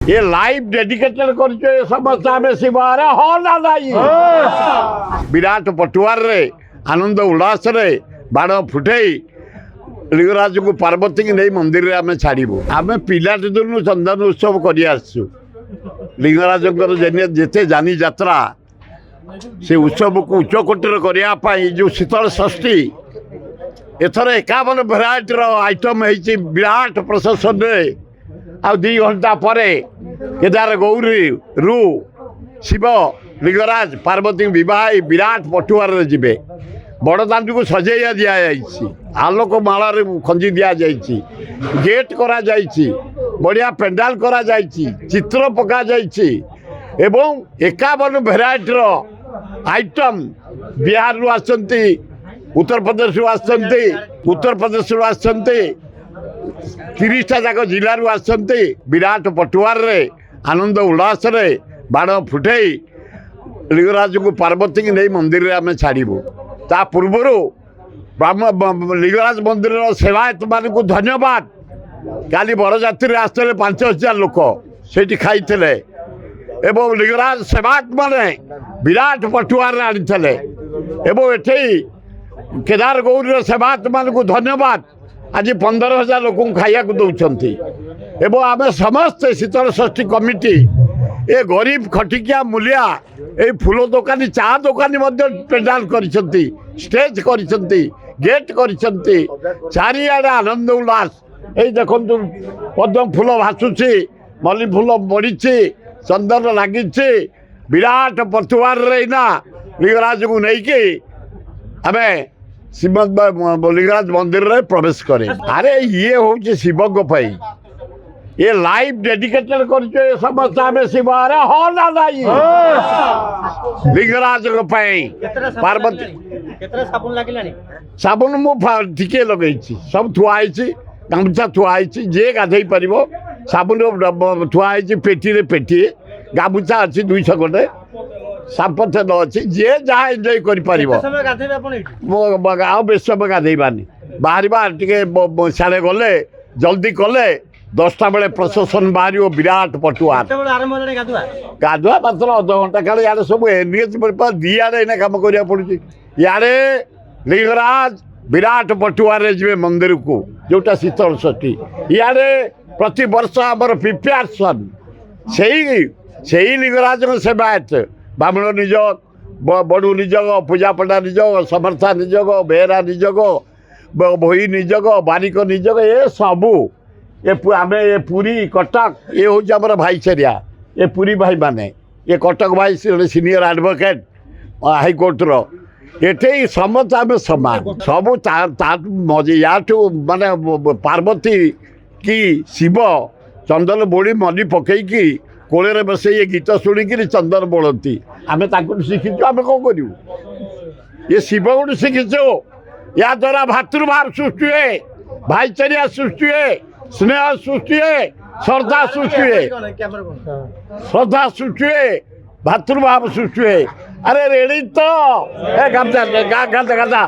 ये live dedicated कर समस्त आम शिव अरे हाँ ना नहीं विराट पटुआर रे आनंद उल्लास रे बाण फुटई लिंगराज को पार्वती की नहीं मंदिर रे आम छाड़ू आम पिलाटी दिन चंदन उत्सव कर लिंगराज जिते जानी यात्रा से उत्सव को उच्चकोटर करने जो शीतल षष्ठी एथर 51 भेराइटर आइटम है विराट प्रशासन आ 2 घंटा पर केदार गौरी रु शिव लिंगराज पार्वती विवाह विराट पटुआर जीवे बड़दाण्ड को सजाइया दि जाइए आलोक माल खंजी दि जाइए गेट करा बढ़िया पेंडाल करा चित्र पका एवं 51 भेराइटर आइटम बिहार रु आसती उत्तर प्रदेश रु आसती उत्तर प्रदेश रु आसती 30टा जाक जिलू आसती विराट पटुआर रे आनंद उल्लास रे बाण फुटई लिंगराज को पार्वती की नहीं मंदिर रे आम छाड़ू ता पूर्वर लिंगराज मंदिर सेवायत मान को धन्यवाद काली बरजात्री आसते 5000 लोक से खाई एवं लिंगराज सेवायत माने विराट पटुआर आनी एवं एठी केदार गौरी सेवायत मान को धन्यवाद आज 15,000 लोक खाया दौरान एवं आम समस्त शीतल षष्ठी कमिटी ए गरीब खटिकिया मूलिया ए फूल दोकानी चा दोकानी पेंडाल कर स्टेज कर गेट कर चारिआडे आनंद उल्लास ये देखु पद्म फूल भासुची मल्ली फूल बढ़ी चंदन लगी विराट पटुआर रेना लिंगराज को लेकिन आम श्रीमद लिंगराज मंदिर रे प्रवेश करे अरे ये हूँ शिव ये लाइव डेडिकेटेड कर समस्त आम शिव अरे हाँ ना नहीं लिंगराज पार्वती साबुन मुझे लगे सब थुआई गामछा थुआई जे गाधे पार साबुन थुआई पेटी रे पेटी गामछा अच्छी 200 खंडे साप तेल अच्छी जे जहाँ एंजय कर बेस समय गाधेबानी बाहर टे साढ़े गले जल्दी कले 10टा बेले प्रशासन बाहर विराट पटुआर गाधुआ मात्र अध घंटा काले यार सब एनगेज दिआड़े ना कम करा पड़ुची यारे लिंगराज विराट पटुआर जी मंदिर को जोटा शीतल षष्ठी इे प्रति वर्ष आमर प्रिपेरेसन से लिंगराज सेवायत बामण निजोग बड़ू निजोग पूजापटा निजोग समर्था निजोग बेहरा निजोग भई निजोग बारिक निजोग ये सबू ये आम ये पुरी कटक ये हूँ आम भाईचारिया ये पुरी भाई माने ये कटक भाई सीनियर एडवोकेट हाईकोर्ट ये समस्त आम सामान सबू मजे या माने पार्वती की शिव चंदन बोड़ी मनी पकईकी कोले बसे ये गीत शुणिकी चंदन बोलती आम शिखीचु आम कौन करूँ ये शिव गुण शिखीचु या द्वारा भातृभाव सृष्टि है भाईचारिया सृष्टि है स्नेह सृष्टि है श्रद्धा सृष्टि है श्रद्धा सृष्टि है भातृभाव सृष्टि है अरे रेडी तो गाता